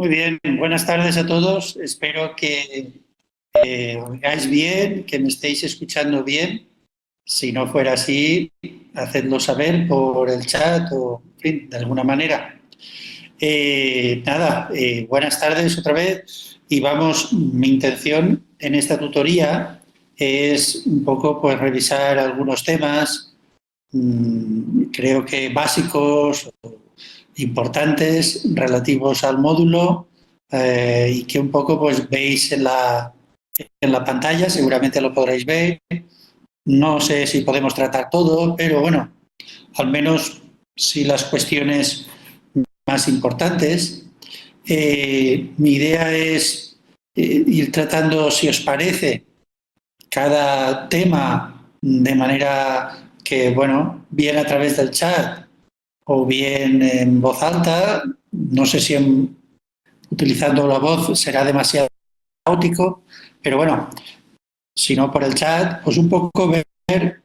Muy bien, buenas tardes a todos. Espero que oigáis bien, que me estéis escuchando bien. Si no fuera así, hacedlo saber por el chat o, en fin, de alguna manera. Buenas tardes otra vez y vamos, mi intención en esta tutoría es un poco pues revisar algunos temas, creo que básicos, importantes, relativos al módulo y que un poco pues veis en la pantalla, seguramente lo podréis ver. No sé si podemos tratar todo, pero bueno, al menos sí las cuestiones más importantes. Mi idea es ir tratando, si os parece, cada tema de manera que, bueno, bien a través del chat o bien en voz alta. No sé si utilizando la voz será demasiado caótico, pero bueno, si no por el chat, pues un poco ver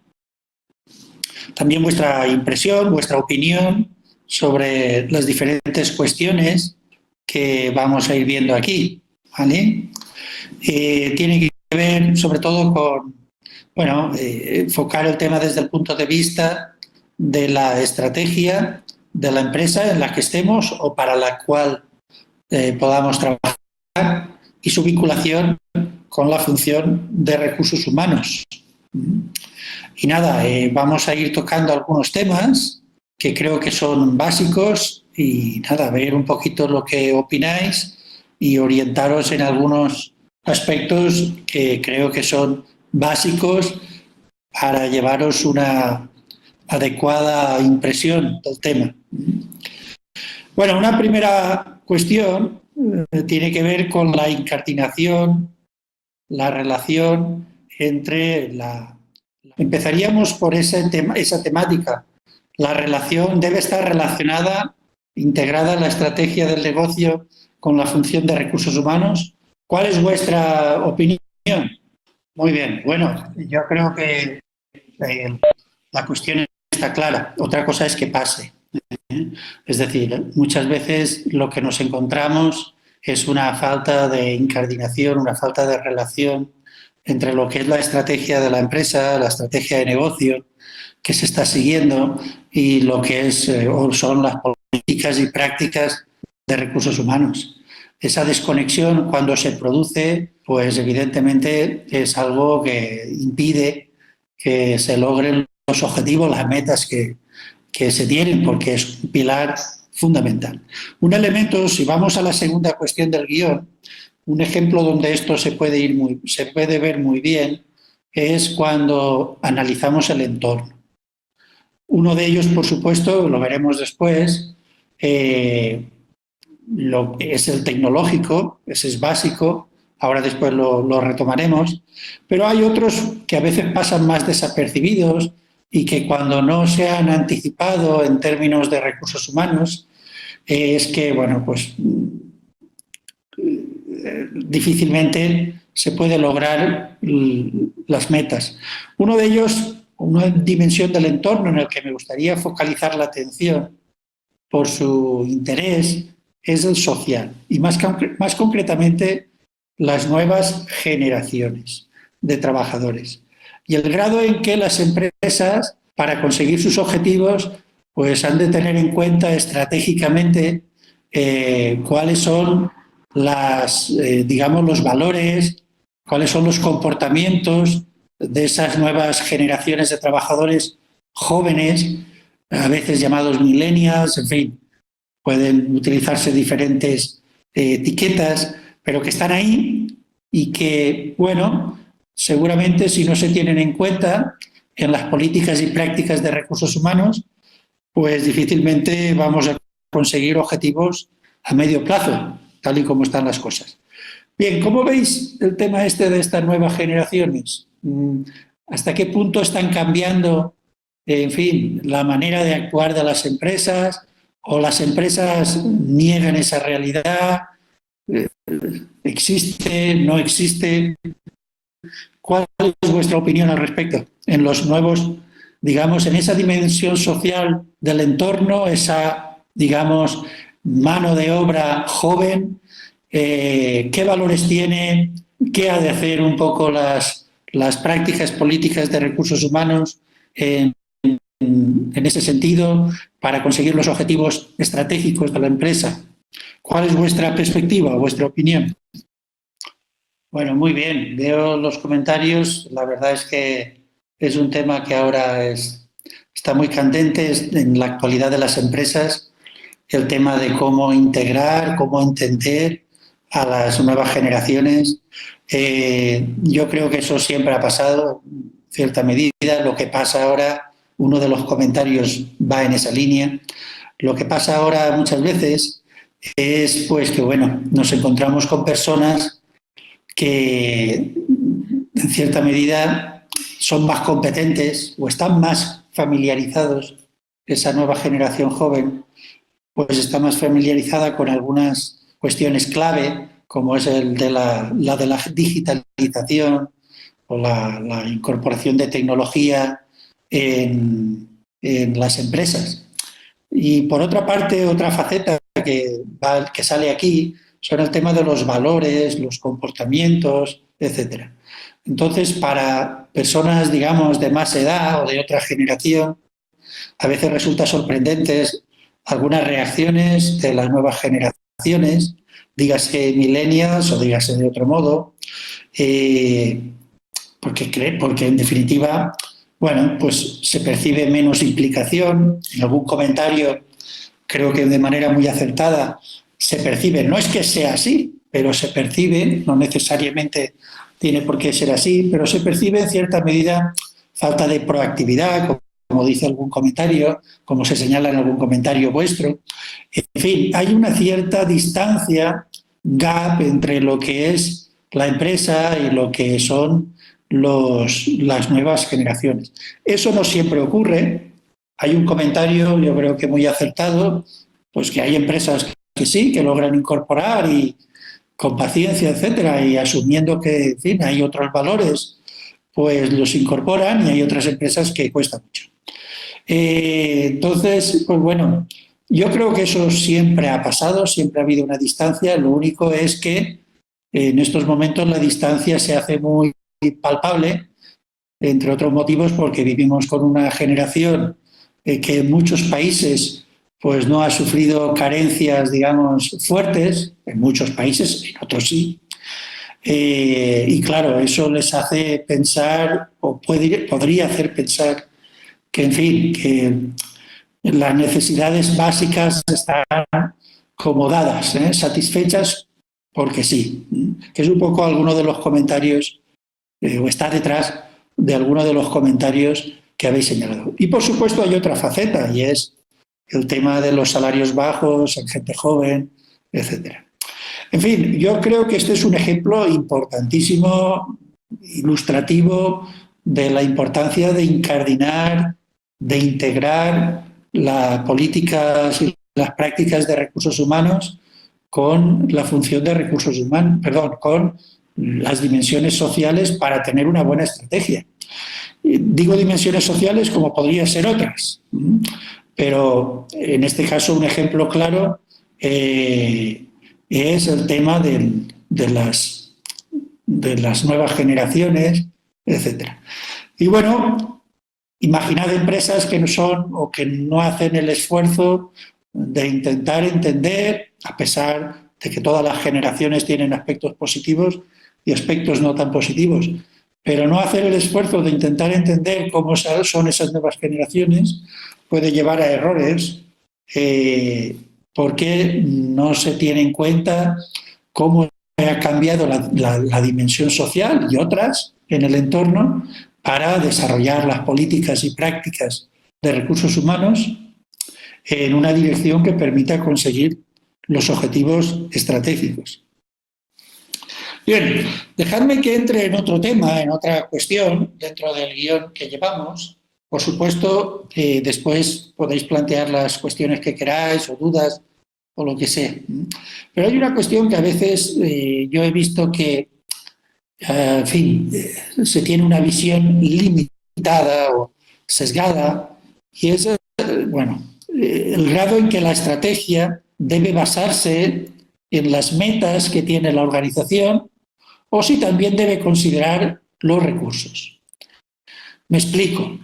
también vuestra impresión, vuestra opinión sobre las diferentes cuestiones que vamos a ir viendo aquí, ¿vale? Tiene que ver sobre todo con, bueno, enfocar el tema desde el punto de vista de la estrategia de la empresa en la que estemos o para la cual podamos trabajar y su vinculación con la función de recursos humanos. Y nada, vamos a ir tocando algunos temas que creo que son básicos y nada, ver un poquito lo que opináis y orientaros en algunos aspectos que creo que son básicos para llevaros una adecuada impresión del tema. Bueno, una primera cuestión tiene que ver con la incardinación, la relación entre la... Empezaríamos por esa temática. La relación debe estar relacionada, integrada en la estrategia del negocio con la función de recursos humanos. ¿Cuál es vuestra opinión? Muy bien, bueno, yo creo que la cuestión está clara. Otra cosa es que pase. Es decir, muchas veces lo que nos encontramos es una falta de incardinación, una falta de relación entre lo que es la estrategia de la empresa, la estrategia de negocio que se está siguiendo y lo que es o son las políticas y prácticas de recursos humanos. Esa desconexión, cuando se produce, pues evidentemente es algo que impide que se logren los objetivos, las metas que se tienen, porque es un pilar fundamental. Un elemento, si vamos a la segunda cuestión del guión, un ejemplo donde esto se puede ver muy bien es cuando analizamos el entorno. Uno de ellos, por supuesto, lo veremos después, es el tecnológico, ese es básico, ahora después lo retomaremos, pero hay otros que a veces pasan más desapercibidos y que cuando no se han anticipado en términos de recursos humanos, es que, bueno, pues difícilmente se puede lograr las metas. Uno de ellos, una dimensión del entorno en el que me gustaría focalizar la atención por su interés, es el social y más concretamente las nuevas generaciones de trabajadores y el grado en que las empresas, para conseguir sus objetivos, pues han de tener en cuenta estratégicamente cuáles son los valores, cuáles son los comportamientos de esas nuevas generaciones de trabajadores jóvenes, a veces llamados millennials, en fin, pueden utilizarse diferentes etiquetas, pero que están ahí y que, bueno, seguramente si no se tienen en cuenta en las políticas y prácticas de recursos humanos, pues difícilmente vamos a conseguir objetivos a medio plazo, tal y como están las cosas. Bien, ¿cómo veis el tema de estas nuevas generaciones? ¿Hasta qué punto están cambiando, en fin, la manera de actuar de las empresas o las empresas niegan esa realidad? ¿Existe? ¿No existe? ¿Cuál es vuestra opinión al respecto? En los nuevos, digamos, en esa dimensión social del entorno, esa, digamos, mano de obra joven qué valores tiene, qué ha de hacer un poco las prácticas políticas de recursos humanos en ese sentido para conseguir los objetivos estratégicos de la empresa. ¿Cuál es vuestra perspectiva o vuestra opinión? Bueno, muy bien. Veo los comentarios. La verdad es que es un tema que ahora está muy candente en la actualidad de las empresas, el tema de cómo integrar, cómo entender a las nuevas generaciones. Yo creo que eso siempre ha pasado, en cierta medida. Lo que pasa ahora, uno de los comentarios va en esa línea. Lo que pasa ahora muchas veces es pues que bueno, nos encontramos con personas que en cierta medida son más competentes o están más familiarizados, esa nueva generación joven pues está más familiarizada con algunas cuestiones clave, como es el de la de la digitalización o la incorporación de tecnología en las empresas. Y por otra parte, otra faceta que sale aquí son el tema de los valores, los comportamientos, etcétera. Entonces, para personas, digamos, de más edad o de otra generación, a veces resulta sorprendentes algunas reacciones de las nuevas generaciones, dígase millennials o dígase de otro modo, porque en definitiva, bueno, pues se percibe menos implicación. En algún comentario, creo que de manera muy acertada, se percibe, no es que sea así, pero se percibe, no necesariamente tiene por qué ser así, pero se percibe en cierta medida falta de proactividad, como dice algún comentario, como se señala en algún comentario vuestro. En fin, hay una cierta distancia, gap, entre lo que es la empresa y lo que son las nuevas generaciones. Eso no siempre ocurre. Hay un comentario, yo creo que muy acertado, pues que hay empresas que sí, que logran incorporar y con paciencia, etcétera, y asumiendo que, en fin, hay otros valores, pues los incorporan, y hay otras empresas que cuesta mucho. Entonces, pues bueno, yo creo que eso siempre ha pasado, siempre ha habido una distancia. Lo único es que en estos momentos la distancia se hace muy palpable, entre otros motivos porque vivimos con una generación que en muchos países pues no ha sufrido carencias, digamos, fuertes, en muchos países, en otros sí. Y claro, eso les hace pensar, o podría hacer pensar, que en fin, que las necesidades básicas están como dadas, satisfechas porque sí, que es un poco alguno de los comentarios, o está detrás de alguno de los comentarios que habéis señalado. Y por supuesto hay otra faceta, y es el tema de los salarios bajos, en gente joven, etcétera. En fin, yo creo que este es un ejemplo importantísimo, ilustrativo, de la importancia de incardinar, de integrar las políticas y las prácticas de recursos humanos con la función de recursos humanos, perdón, con las dimensiones sociales para tener una buena estrategia. Digo dimensiones sociales como podrían ser otras, pero en este caso un ejemplo claro es el tema de las nuevas generaciones, etcétera. Y bueno, imaginad empresas que no son o que no hacen el esfuerzo de intentar entender, a pesar de que todas las generaciones tienen aspectos positivos y aspectos no tan positivos, pero no hacer el esfuerzo de intentar entender cómo son esas nuevas generaciones puede llevar a errores, porque no se tiene en cuenta cómo ha cambiado la dimensión social y otras en el entorno para desarrollar las políticas y prácticas de recursos humanos en una dirección que permita conseguir los objetivos estratégicos. Bien, dejadme que entre en otro tema, en otra cuestión dentro del guión que llevamos. Por supuesto, después podéis plantear las cuestiones que queráis o dudas o lo que sea. Pero hay una cuestión que a veces yo he visto que, en fin, se tiene una visión limitada o sesgada, y es, bueno, el grado en que la estrategia debe basarse en las metas que tiene la organización o si también debe considerar los recursos. Me explico.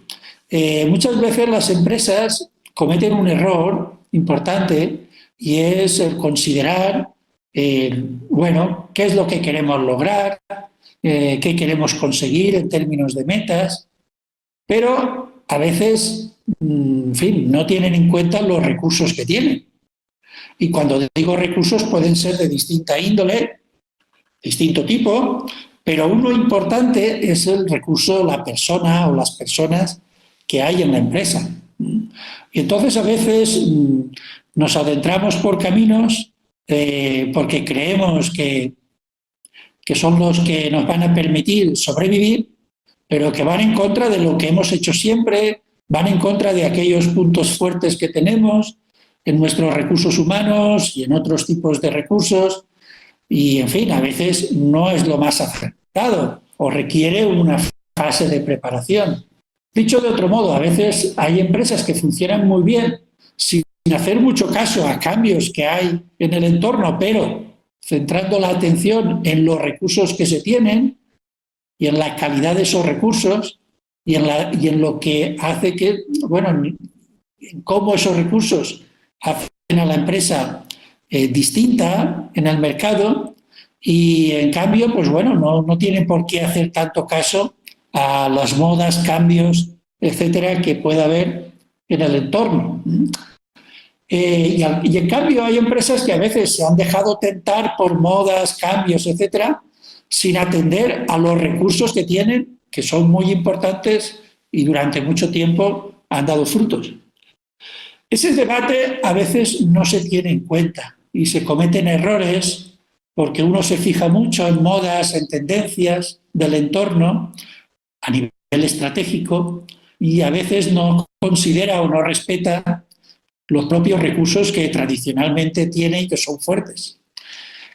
Muchas veces las empresas cometen un error importante y es el considerar, bueno, qué es lo que queremos lograr, qué queremos conseguir en términos de metas, pero a veces, en fin, no tienen en cuenta los recursos que tienen. Y cuando digo recursos pueden ser de distinta índole, distinto tipo, pero uno importante es el recurso, la persona o las personas que hay en la empresa. Y entonces a veces nos adentramos por caminos porque creemos que son los que nos van a permitir sobrevivir, pero que van en contra de lo que hemos hecho siempre, van en contra de aquellos puntos fuertes que tenemos en nuestros recursos humanos y en otros tipos de recursos. Y, en fin, a veces no es lo más acertado o requiere una fase de preparación. Dicho de otro modo, a veces hay empresas que funcionan muy bien sin hacer mucho caso a cambios que hay en el entorno, pero centrando la atención en los recursos que se tienen y en la calidad de esos recursos y en lo que hace que, bueno, en cómo esos recursos hacen a la empresa distinta en el mercado y, en cambio, pues bueno, no tienen por qué hacer tanto caso a las modas, cambios, etcétera, que pueda haber en el entorno. Y en cambio hay empresas que a veces se han dejado tentar por modas, cambios, etcétera, sin atender a los recursos que tienen, que son muy importantes y durante mucho tiempo han dado frutos. Ese debate a veces no se tiene en cuenta y se cometen errores porque uno se fija mucho en modas, en tendencias del entorno a nivel estratégico y a veces no considera o no respeta los propios recursos que tradicionalmente tiene y que son fuertes.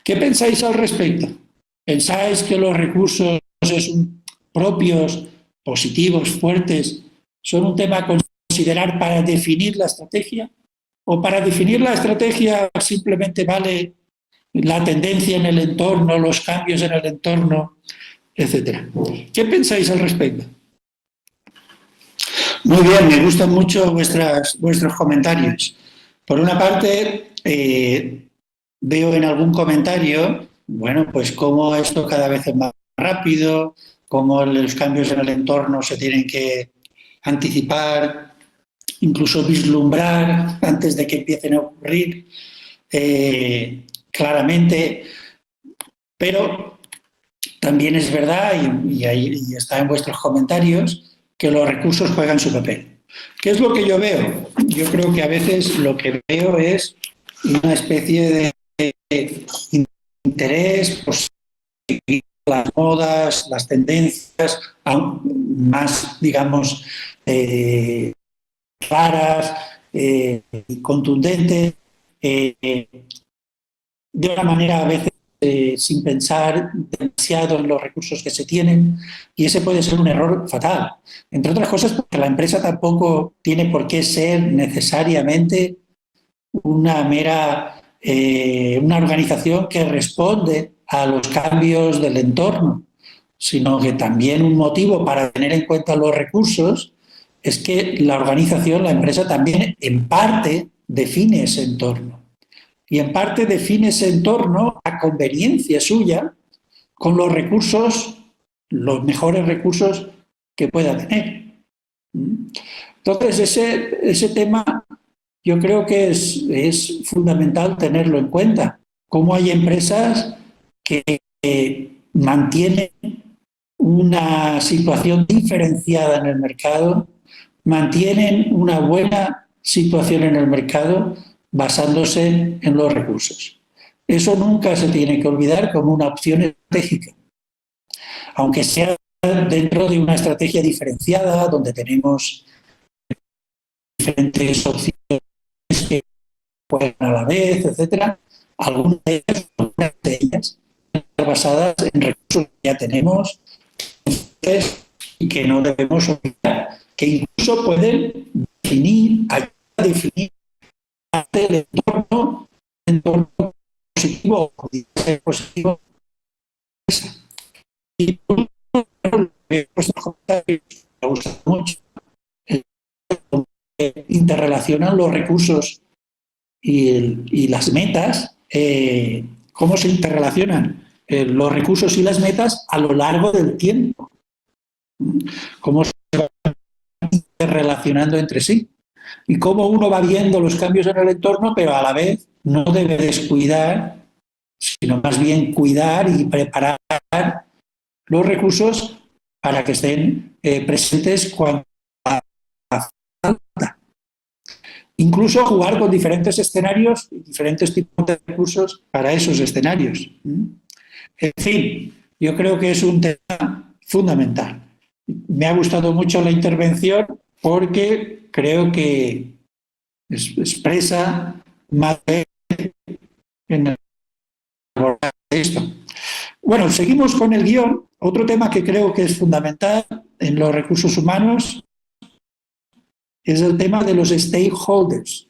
¿Qué pensáis al respecto? ¿Pensáis que los recursos propios, positivos, fuertes, son un tema a considerar para definir la estrategia? ¿O para definir la estrategia simplemente vale la tendencia en el entorno, los cambios en el entorno, etcétera? ¿Qué pensáis al respecto? Muy bien, me gustan mucho vuestros comentarios. Por una parte, veo en algún comentario, bueno, pues cómo esto cada vez es más rápido, cómo los cambios en el entorno se tienen que anticipar, incluso vislumbrar antes de que empiecen a ocurrir claramente, pero también es verdad, y ahí está en vuestros comentarios, que los recursos juegan su papel. ¿Qué es lo que yo veo? Yo creo que a veces lo que veo es una especie de interés por seguir las modas, las tendencias, más, digamos, raras y contundentes, de una manera a veces sin pensar demasiado en los recursos que se tienen, y ese puede ser un error fatal. Entre otras cosas porque la empresa tampoco tiene por qué ser necesariamente una mera una organización que responde a los cambios del entorno, sino que también un motivo para tener en cuenta los recursos es que la organización, la empresa también en parte define ese entorno. Y en parte define ese entorno a conveniencia suya con los recursos, los mejores recursos que pueda tener. Entonces, ese tema yo creo que es fundamental tenerlo en cuenta. Cómo hay empresas que mantienen una situación diferenciada en el mercado, mantienen una buena situación en el mercado basándose en los recursos. Eso nunca se tiene que olvidar como una opción estratégica, aunque sea dentro de una estrategia diferenciada, donde tenemos diferentes opciones que juegan a la vez, etcétera. Algunas de ellas están basadas en recursos que ya tenemos y que no debemos olvidar, que incluso pueden ayudar a definir el entorno positivo o positivo. Y vuestros comentarios me gustan mucho. Interrelacionan los recursos y las metas, cómo se interrelacionan los recursos y las metas a lo largo del tiempo, cómo se van interrelacionando entre sí y cómo uno va viendo los cambios en el entorno, pero a la vez no debe descuidar, sino más bien cuidar y preparar los recursos para que estén presentes cuando haga falta. Incluso jugar con diferentes escenarios y diferentes tipos de recursos para esos escenarios. En fin, yo creo que es un tema fundamental. Me ha gustado mucho la intervención porque creo que expresa más en el abordar esto. Bueno, seguimos con el guión. Otro tema que creo que es fundamental en los recursos humanos es el tema de los stakeholders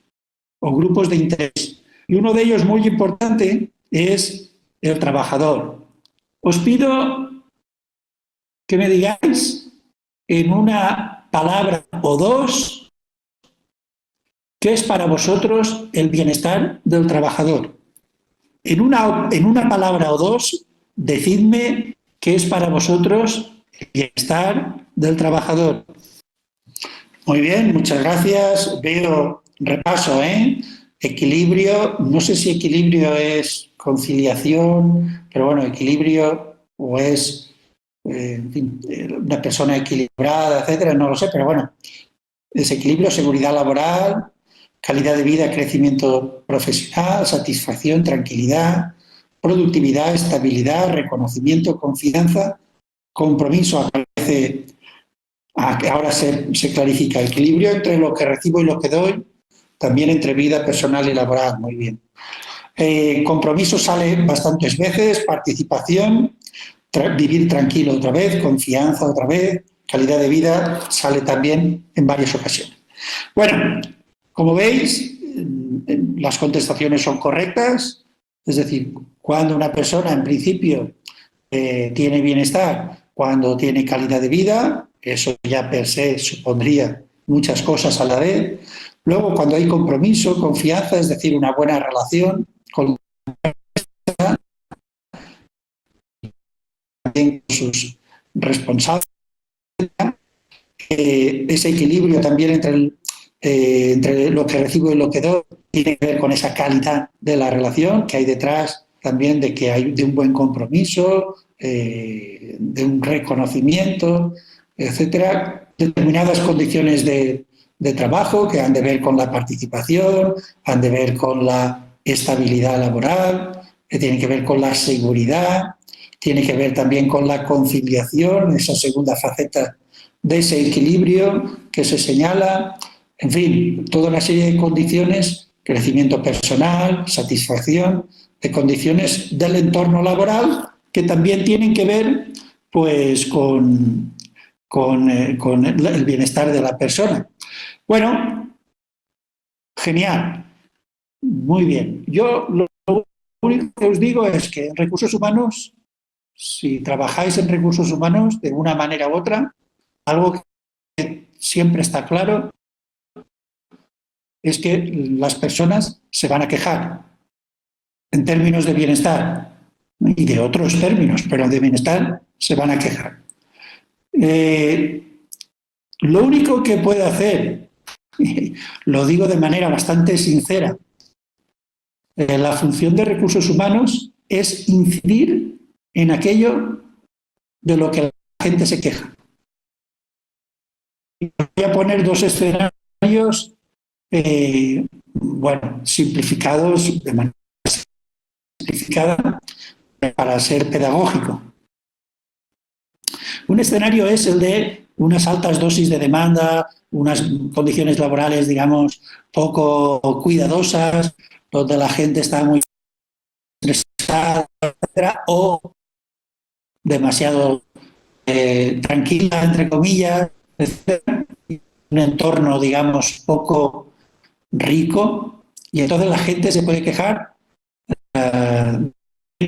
o grupos de interés. Y uno de ellos muy importante es el trabajador. Os pido que me digáis en una palabra o dos qué es para vosotros el bienestar del trabajador. En una palabra o dos, decidme qué es para vosotros el bienestar del trabajador. Muy bien, muchas gracias. Veo, repaso, equilibrio, no sé si equilibrio es conciliación, pero bueno, equilibrio o es en fin, una persona equilibrada, etcétera, no lo sé, pero bueno, desequilibrio, seguridad laboral, calidad de vida, crecimiento profesional, satisfacción, tranquilidad, productividad, estabilidad, reconocimiento, confianza, compromiso. Aparece, ahora se clarifica, equilibrio entre lo que recibo y lo que doy, también entre vida personal y laboral, muy bien. Compromiso sale bastantes veces, participación, vivir tranquilo otra vez, confianza otra vez, calidad de vida sale también en varias ocasiones. Bueno, como veis, las contestaciones son correctas, es decir, cuando una persona en principio tiene bienestar, cuando tiene calidad de vida, eso ya per se supondría muchas cosas a la vez. Luego, cuando hay compromiso, confianza, es decir, una buena relación con sus responsables, ese equilibrio también entre lo que recibo y lo que doy tiene que ver con esa calidad de la relación que hay detrás también de que hay de un buen compromiso, de un reconocimiento, etcétera, determinadas condiciones de trabajo que han de ver con la participación, han de ver con la estabilidad laboral, que tienen que ver con la seguridad, tiene que ver también con la conciliación, esa segunda faceta de ese equilibrio que se señala, en fin, toda una serie de condiciones, crecimiento personal, satisfacción, de condiciones del entorno laboral que también tienen que ver pues, con el bienestar de la persona. Bueno, genial, muy bien. Yo lo único que os digo es que en recursos humanos, si trabajáis en recursos humanos de una manera u otra, algo que siempre está claro es que las personas se van a quejar en términos de bienestar y de otros términos, pero de bienestar se van a quejar. Lo único que puede hacer, lo digo de manera bastante sincera, la función de recursos humanos es incidir en aquello de lo que la gente se queja. Voy a poner dos escenarios, bueno, simplificados de manera simplificada para ser pedagógico. Un escenario es el de unas altas dosis de demanda, unas condiciones laborales, digamos, poco cuidadosas, donde la gente está muy estresada, etcétera, o demasiado tranquila, entre comillas, etcétera. Un entorno, digamos, poco rico, y entonces la gente se puede quejar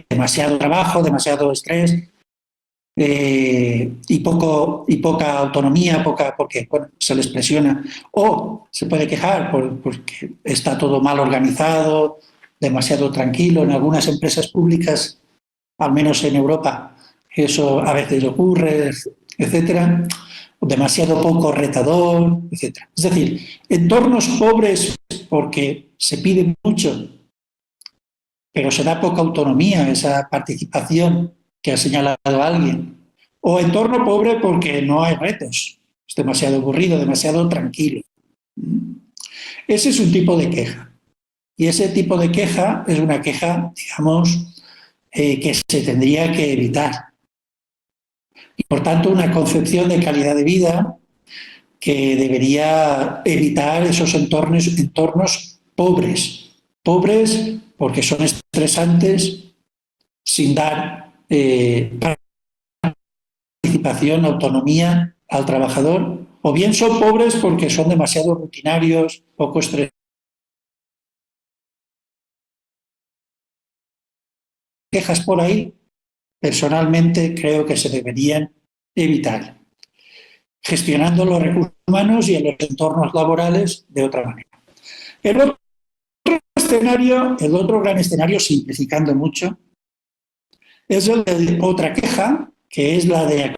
demasiado trabajo, demasiado estrés y poca autonomía, porque bueno, se les presiona. O se puede quejar porque está todo mal organizado, demasiado tranquilo. En algunas empresas públicas, al menos en Europa, eso a veces ocurre, etcétera. Demasiado poco retador, etcétera. Es decir, entornos pobres porque se pide mucho, pero se da poca autonomía, esa participación que ha señalado alguien. O entorno pobre porque no hay retos, es demasiado aburrido, demasiado tranquilo. Ese es un tipo de queja. Y ese tipo de queja es una queja, digamos, que se tendría que evitar. Y por tanto, una concepción de calidad de vida que debería evitar esos entornos pobres. Pobres porque son estresantes, sin dar participación, autonomía al trabajador, o bien son pobres porque son demasiado rutinarios, poco estresantes. Quejas por ahí, personalmente creo que se deberían evitar, gestionando los recursos humanos y en los entornos laborales de otra manera. El otro gran escenario, simplificando mucho, es el de otra queja, que es la de aquí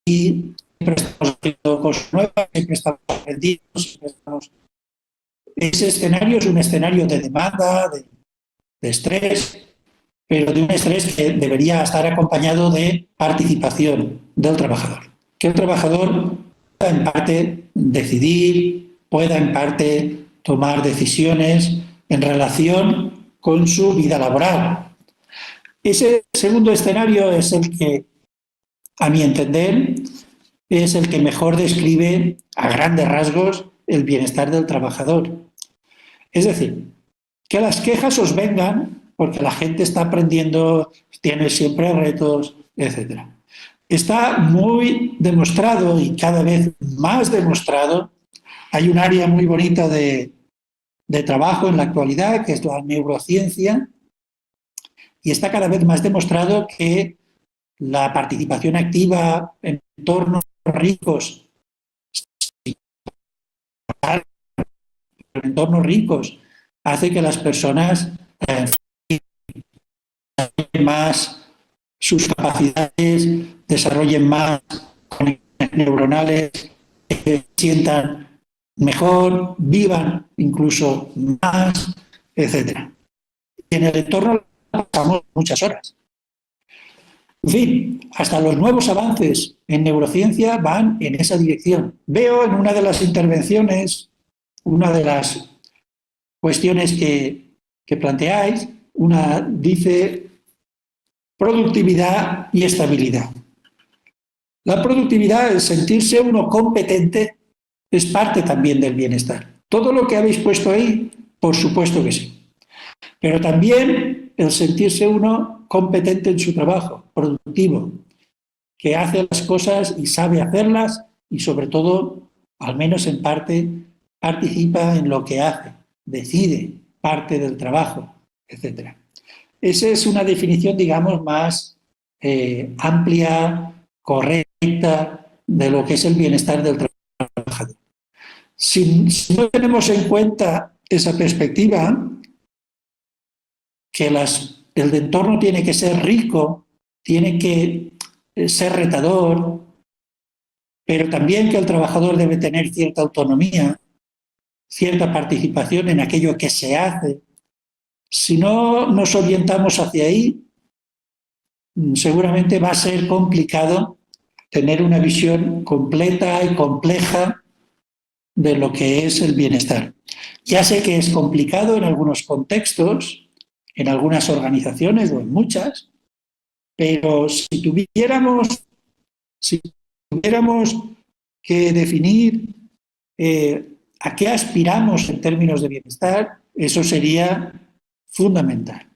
siempre estamos haciendo cosas nuevas, siempre estamos aprendiendo, siempre estamos... Ese escenario es un escenario de demanda, de estrés, pero de un estrés que debería estar acompañado de participación del trabajador. Que el trabajador pueda en parte decidir, pueda en parte tomar decisiones en relación con su vida laboral. Ese segundo escenario es el que, a mi entender, es el que mejor describe a grandes rasgos el bienestar del trabajador. Es decir, que las quejas os vengan porque la gente está aprendiendo, tiene siempre retos, etc. Está muy demostrado y cada vez más demostrado. Hay un área muy bonita de trabajo en la actualidad, que es la neurociencia, y está cada vez más demostrado que la participación activa en entornos ricos, hace que las personas más sus capacidades, desarrollen más conexiones neuronales, sientan mejor, vivan incluso más, etc. Y en el entorno pasamos muchas horas. En fin, hasta los nuevos avances en neurociencia van en esa dirección. Veo en una de las intervenciones, una de las cuestiones que planteáis, una dice productividad y estabilidad. La productividad, el sentirse uno competente, es parte también del bienestar. Todo lo que habéis puesto ahí, por supuesto que sí. Pero también el sentirse uno competente en su trabajo, productivo, que hace las cosas y sabe hacerlas y sobre todo, al menos en parte, participa en lo que hace, decide parte del trabajo, etc. Esa es una definición, digamos, más amplia, correcta, de lo que es el bienestar del trabajador. Si no tenemos en cuenta esa perspectiva, que el entorno tiene que ser rico, tiene que ser retador, pero también que el trabajador debe tener cierta autonomía, cierta participación en aquello que se hace. Si no nos orientamos hacia ahí, seguramente va a ser complicado tener una visión completa y compleja de lo que es el bienestar. Ya sé que es complicado en algunos contextos, en algunas organizaciones o en muchas, pero si tuviéramos que definir a qué aspiramos en términos de bienestar, eso sería fundamental.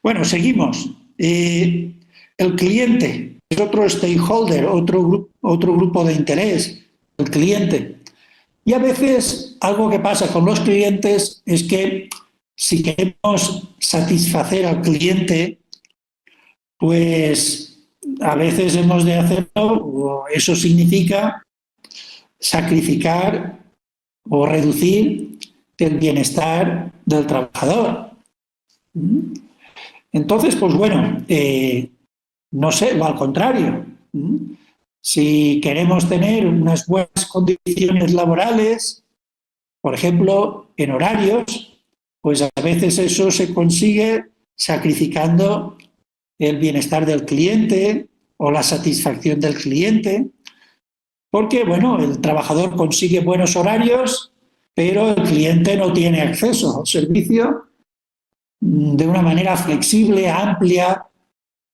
Bueno, seguimos. El cliente es otro stakeholder, otro grupo de interés, el cliente. Y a veces algo que pasa con los clientes es que si queremos satisfacer al cliente, pues a veces hemos de hacerlo, o eso significa sacrificar o reducir el bienestar del trabajador. Entonces, pues bueno, no sé, o al contrario, si queremos tener unas buenas condiciones laborales, por ejemplo, en horarios, pues a veces eso se consigue sacrificando el bienestar del cliente o la satisfacción del cliente, porque, bueno, el trabajador consigue buenos horarios, pero el cliente no tiene acceso al servicio de una manera flexible, amplia,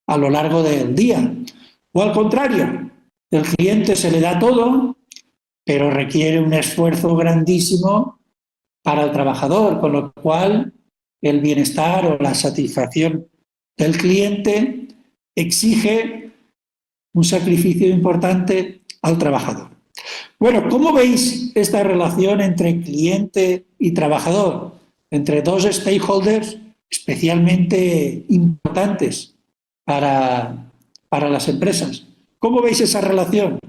a lo largo del día. O al contrario, el cliente se le da todo, pero requiere un esfuerzo grandísimo para el trabajador, con lo cual el bienestar o la satisfacción del cliente exige un sacrificio importante al trabajador. Bueno, ¿cómo veis esta relación entre cliente y trabajador? Entre dos stakeholders especialmente importantes para las empresas. ¿Cómo veis esa relación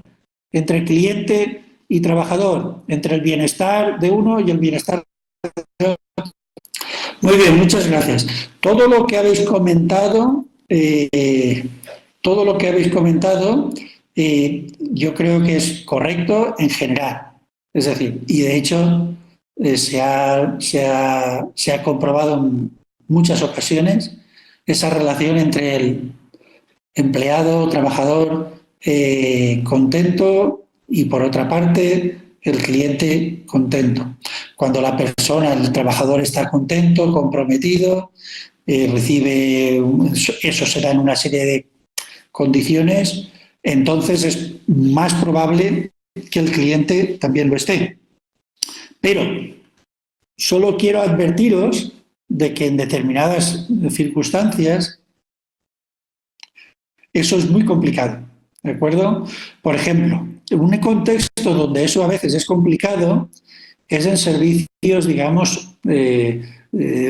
entre cliente y trabajador, entre el bienestar de uno y el bienestar de otro? Muy bien, muchas gracias. Todo lo que habéis comentado, yo creo que es correcto en general. Es decir, y de hecho se ha comprobado en muchas ocasiones esa relación entre el empleado, trabajador contento y, por otra parte, el cliente contento. Cuando la persona, el trabajador, está contento, comprometido, recibe, eso se da en una serie de condiciones, entonces es más probable que el cliente también lo esté. Pero solo quiero advertiros de que en determinadas circunstancias eso es muy complicado, ¿de acuerdo? Por ejemplo, un contexto donde eso a veces es complicado es en servicios, digamos,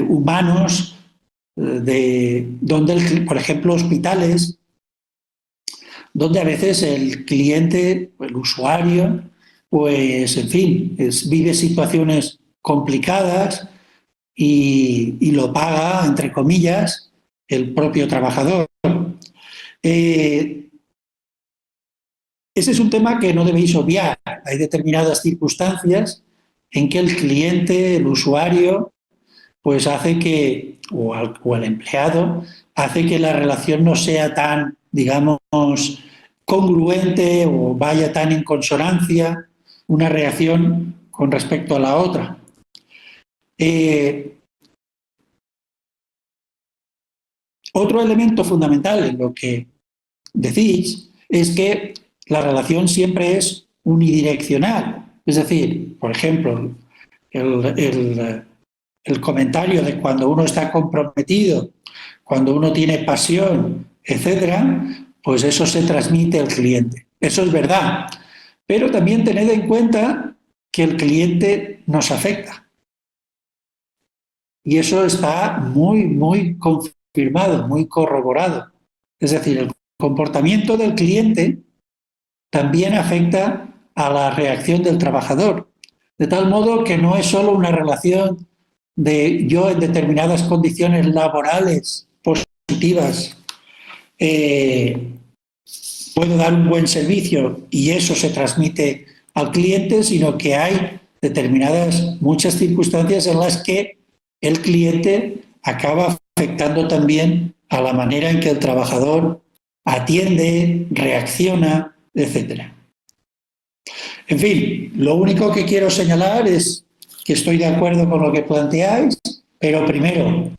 humanos, donde, por ejemplo, hospitales, donde a veces el cliente, el usuario, pues, en fin, vive situaciones complicadas y lo paga, entre comillas, el propio trabajador. Ese es un tema que no debéis obviar. Hay determinadas circunstancias en que el cliente, el usuario, pues hace que, o el empleado, hace que la relación no sea tan, digamos, congruente o vaya tan en consonancia una reacción con respecto a la otra. Otro elemento fundamental en lo que decís es que la relación siempre es unidireccional. Es decir, por ejemplo, el comentario de cuando uno está comprometido, cuando uno tiene pasión, etcétera, pues eso se transmite al cliente. Eso es verdad. Pero también tened en cuenta que el cliente nos afecta. Y eso está muy, muy confirmado, muy corroborado. Es decir, el comportamiento del cliente también afecta a la reacción del trabajador. De tal modo que no es solo una relación de yo en determinadas condiciones laborales positivas puedo dar un buen servicio y eso se transmite al cliente, sino que hay muchas circunstancias en las que el cliente acaba afectando también a la manera en que el trabajador atiende, reacciona, etc. En fin, lo único que quiero señalar es que estoy de acuerdo con lo que planteáis, pero primero,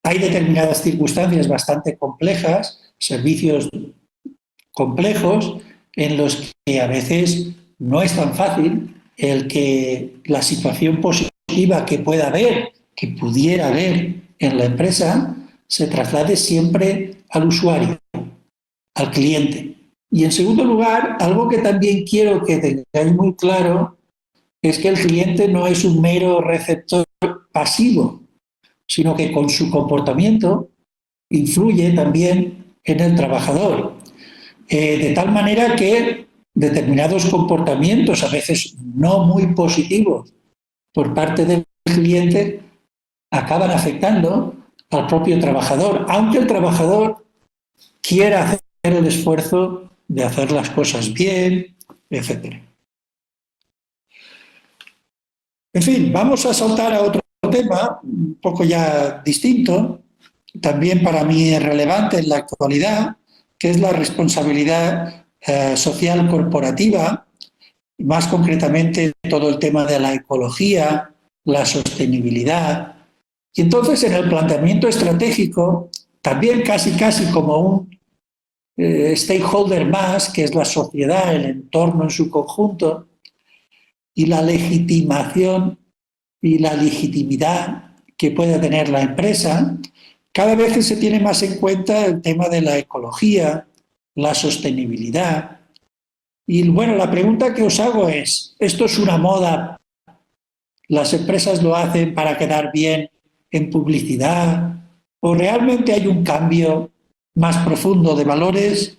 hay determinadas circunstancias bastante complejas, servicios complejos, en los que a veces no es tan fácil el que la situación positiva que pueda haber, que pudiera haber en la empresa, se traslade siempre al usuario, al cliente. Y en segundo lugar, algo que también quiero que tengáis muy claro es que el cliente no es un mero receptor pasivo, sino que con su comportamiento influye también en el trabajador. De tal manera que determinados comportamientos, a veces no muy positivos, por parte del cliente, acaban afectando al propio trabajador, aunque el trabajador quiera hacer el esfuerzo de hacer las cosas bien, etc. En fin, vamos a saltar a otro tema, un poco ya distinto, también para mí es relevante en la actualidad, que es la responsabilidad social corporativa, más concretamente todo el tema de la ecología, la sostenibilidad. Y entonces en el planteamiento estratégico, también casi como un stakeholder más, que es la sociedad, el entorno en su conjunto, y la legitimación y la legitimidad que pueda tener la empresa, cada vez se tiene más en cuenta el tema de la ecología, la sostenibilidad. Y bueno, la pregunta que os hago es, ¿esto es una moda? ¿Las empresas lo hacen para quedar bien en publicidad? ¿O realmente hay un cambio más profundo de valores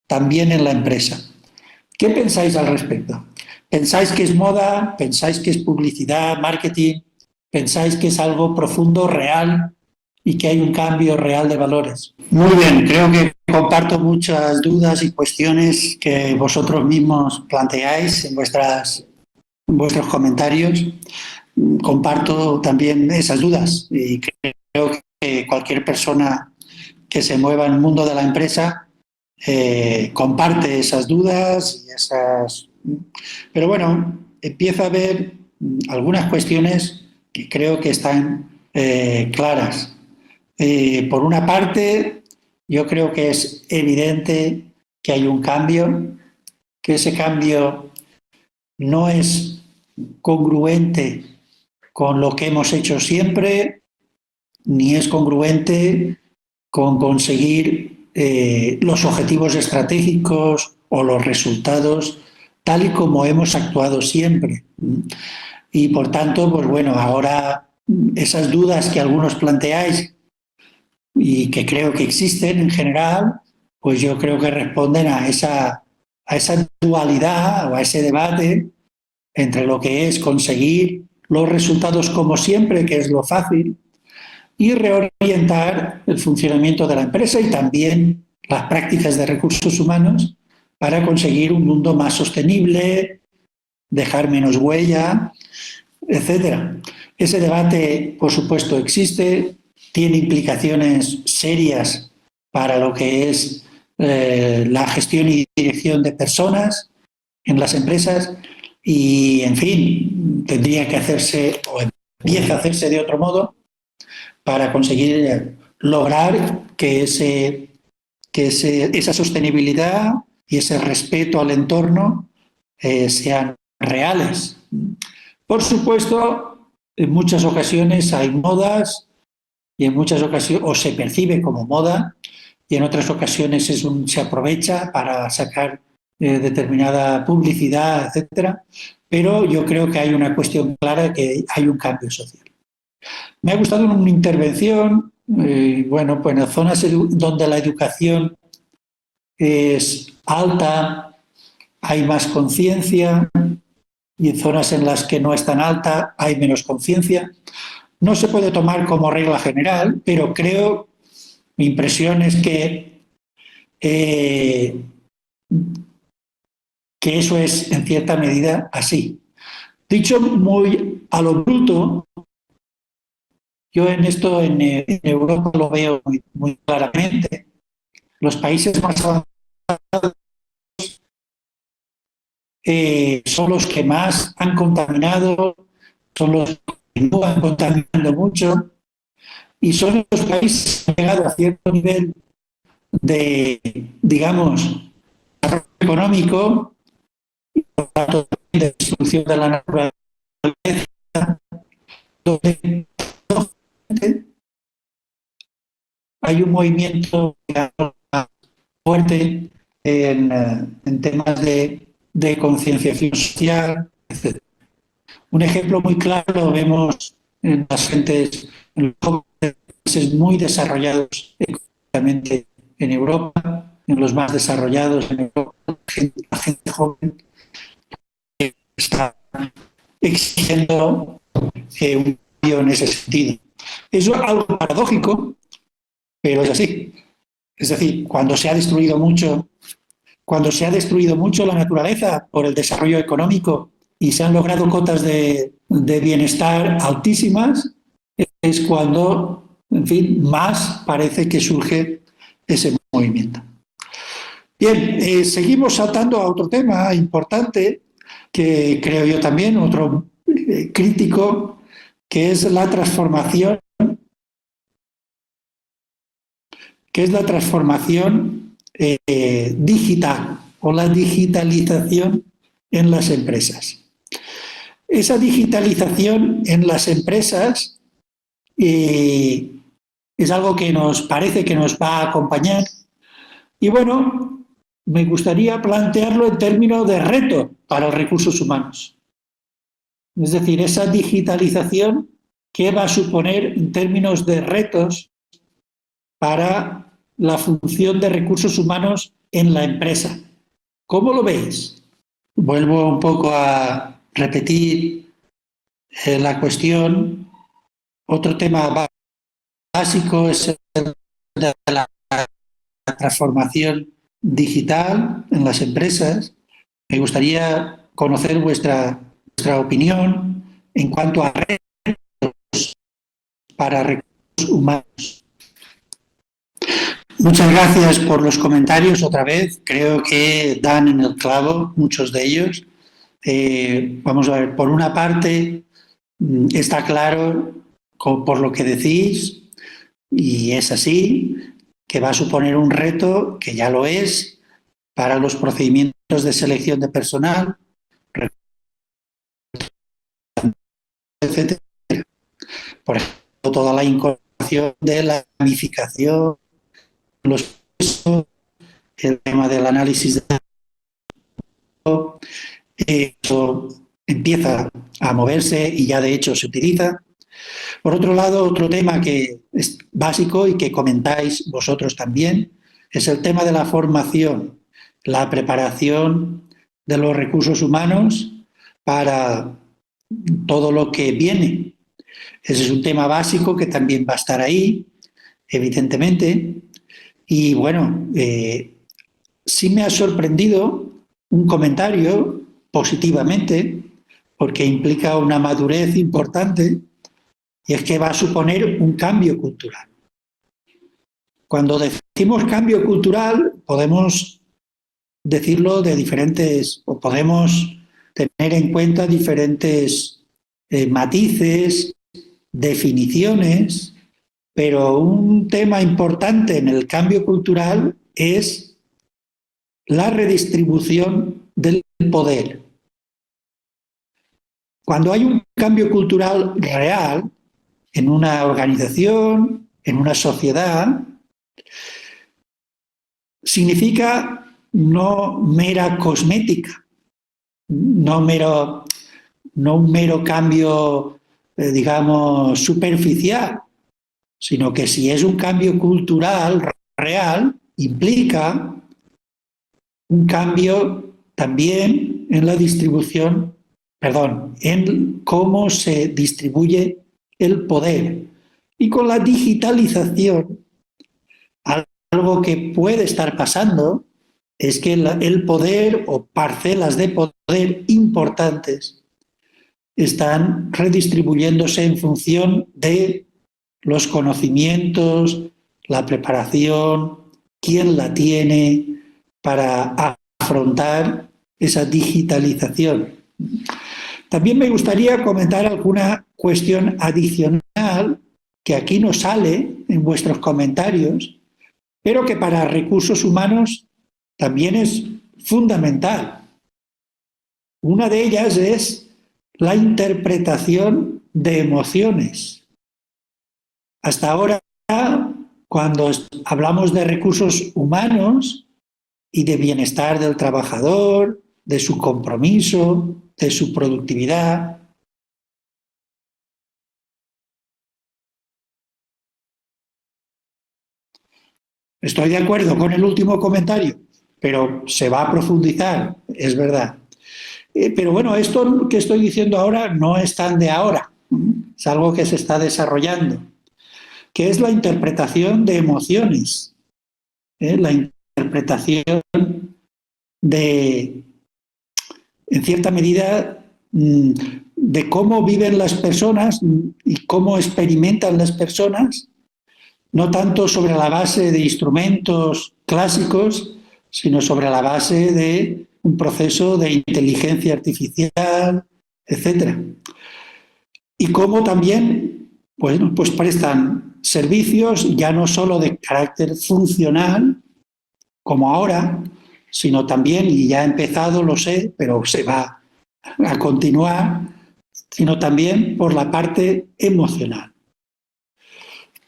también en la empresa? ¿Qué pensáis al respecto? ¿Pensáis que es moda? ¿Pensáis que es publicidad, marketing? ¿Pensáis que es algo profundo, real y que hay un cambio real de valores? Muy bien, creo que comparto muchas dudas y cuestiones que vosotros mismos planteáis en vuestros comentarios. Comparto también esas dudas y creo que cualquier persona que se mueva en el mundo de la empresa comparte esas dudas y esas... Pero bueno, empieza a haber algunas cuestiones que creo que están claras. Por una parte, yo creo que es evidente que hay un cambio, que ese cambio no es congruente con lo que hemos hecho siempre, ni es congruente con conseguir los objetivos estratégicos o los resultados tal y como hemos actuado siempre. Y por tanto, pues bueno, ahora esas dudas que algunos planteáis y que creo que existen en general, pues yo creo que responden a esa dualidad o a ese debate entre lo que es conseguir los resultados como siempre, que es lo fácil, y reorientar el funcionamiento de la empresa y también las prácticas de recursos humanos para conseguir un mundo más sostenible, dejar menos huella, etcétera. Ese debate, por supuesto, existe, tiene implicaciones serias para lo que es la gestión y dirección de personas en las empresas y, en fin, tendría que hacerse o empieza a hacerse de otro modo para conseguir lograr que esa sostenibilidad y ese respeto al entorno sean reales. Por supuesto, en muchas ocasiones hay modas y en muchas ocasiones o se percibe como moda y en otras ocasiones se aprovecha para sacar determinada publicidad, etcétera. Pero yo creo que hay una cuestión clara, que hay un cambio social. Me ha gustado una intervención, bueno, pues en zonas donde la educación es alta, hay más conciencia, y en zonas en las que no es tan alta hay menos conciencia. No se puede tomar como regla general, pero creo, mi impresión es que eso es en cierta medida así. Dicho muy a lo bruto, yo en esto en Europa lo veo muy claramente. Los países más avanzados son los que más han contaminado, son los que continúan contaminando mucho y son los países que han llegado a cierto nivel de, digamos, económico y por tanto de destrucción de la naturaleza, donde hay un movimiento fuerte en temas de concienciación social, etc. Un ejemplo muy claro lo vemos en las gentes, en los jóvenes países muy desarrollados económicamente en Europa, en los más desarrollados en Europa, la gente joven está exigiendo un cambio en ese sentido. Eso es algo paradójico, pero es así. Es decir, cuando se ha destruido mucho la naturaleza por el desarrollo económico y se han logrado cotas de bienestar altísimas, es cuando, en fin, más parece que surge ese movimiento. Bien, seguimos saltando a otro tema importante que creo yo también, otro crítico, que es la transformación, digital o la digitalización en las empresas. Esa digitalización en las empresas es algo que nos parece que nos va a acompañar y bueno, me gustaría plantearlo en términos de reto para los recursos humanos. Es decir, esa digitalización, ¿qué va a suponer en términos de retos para la función de recursos humanos en la empresa? ¿Cómo lo veis? Vuelvo un poco a repetir la cuestión. Otro tema básico es el de la transformación digital en las empresas. Me gustaría conocer vuestra opinión en cuanto a retos para recursos humanos. Muchas gracias por los comentarios otra vez. Creo que dan en el clavo muchos de ellos. Vamos a ver, por una parte, está claro por lo que decís, y es así, que va a suponer un reto, que ya lo es, para los procedimientos de selección de personal, etcétera. Por ejemplo, toda la incorporación de la gamificación, los procesos, el tema del análisis de datos, eso empieza a moverse y ya de hecho se utiliza. Por otro lado, otro tema que es básico y que comentáis vosotros también es el tema de la formación, la preparación de los recursos humanos para todo lo que viene. Ese es un tema básico que también va a estar ahí, evidentemente. Y bueno, sí me ha sorprendido un comentario positivamente, porque implica una madurez importante, y es que va a suponer un cambio cultural. Cuando decimos cambio cultural, podemos decirlo de diferentes, o podemos tener en cuenta diferentes matices, definiciones, pero un tema importante en el cambio cultural es la redistribución del poder. Cuando hay un cambio cultural real en una organización, en una sociedad, significa no mera cosmética, no un mero cambio, digamos, superficial, sino que si es un cambio cultural real, implica un cambio también en la distribución, en cómo se distribuye el poder. Y con la digitalización, algo que puede estar pasando es que el poder o parcelas de poder importantes están redistribuyéndose en función de los conocimientos, la preparación, quién la tiene para afrontar esa digitalización. También me gustaría comentar alguna cuestión adicional que aquí no sale en vuestros comentarios, pero que para recursos humanos también es fundamental. Una de ellas es la interpretación de emociones. Hasta ahora, cuando hablamos de recursos humanos y de bienestar del trabajador, de su compromiso, de su productividad, Estoy de acuerdo con el último comentario, pero se va a profundizar, es verdad. Pero bueno, esto que estoy diciendo ahora no es tan de ahora, es algo que se está desarrollando, que es la interpretación de emociones, la interpretación de, en cierta medida, de cómo viven las personas y cómo experimentan las personas, no tanto sobre la base de instrumentos clásicos, sino sobre la base de un proceso de inteligencia artificial, etcétera. Y cómo también, bueno, pues prestan servicios ya no solo de carácter funcional, como ahora, sino también, y ya ha empezado, lo sé, pero se va a continuar, sino también por la parte emocional.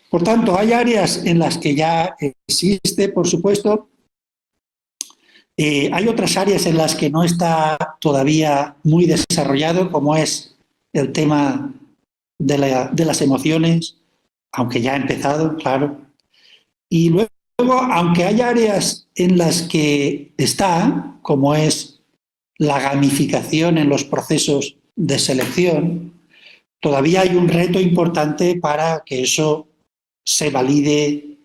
Por tanto, hay áreas en las que ya existe, por supuesto, hay otras áreas en las que no está todavía muy desarrollado, como es el tema de las emociones, aunque ya ha empezado, claro. Y luego, aunque hay áreas en las que está, como es la gamificación en los procesos de selección, todavía hay un reto importante para que eso se valide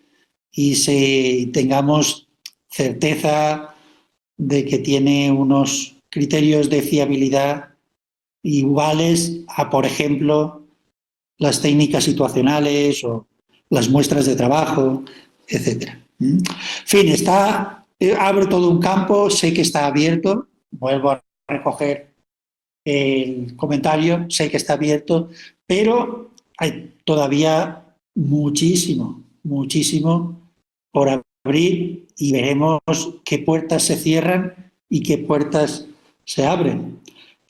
y tengamos certeza de que tiene unos criterios de fiabilidad iguales a, por ejemplo, las técnicas situacionales o las muestras de trabajo, etcétera. En fin, abre todo un campo, sé que está abierto, vuelvo a recoger el comentario, sé que está abierto, pero hay todavía muchísimo, muchísimo por abrir y veremos qué puertas se cierran y qué puertas se abren.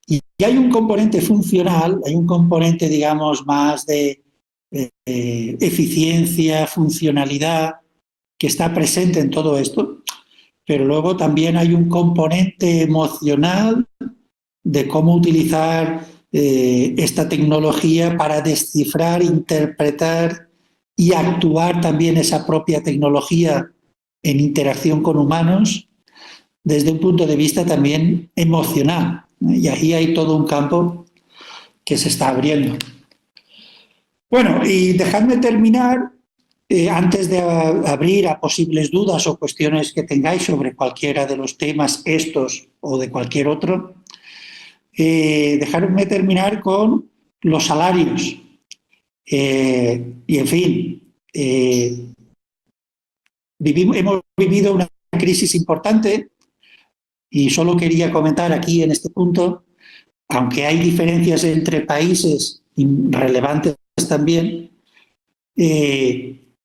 Y hay un componente funcional, hay un componente, digamos, más de eficiencia, funcionalidad, que está presente en todo esto, pero luego también hay un componente emocional de cómo utilizar esta tecnología para descifrar, interpretar y actuar también esa propia tecnología en interacción con humanos desde un punto de vista también emocional. Y ahí hay todo un campo que se está abriendo. Bueno, y dejadme terminar, antes de abrir a posibles dudas o cuestiones que tengáis sobre cualquiera de los temas estos o de cualquier otro, dejadme terminar con los salarios. Y en fin, hemos vivido una crisis importante y solo quería comentar aquí en este punto, aunque hay diferencias entre países relevantes también,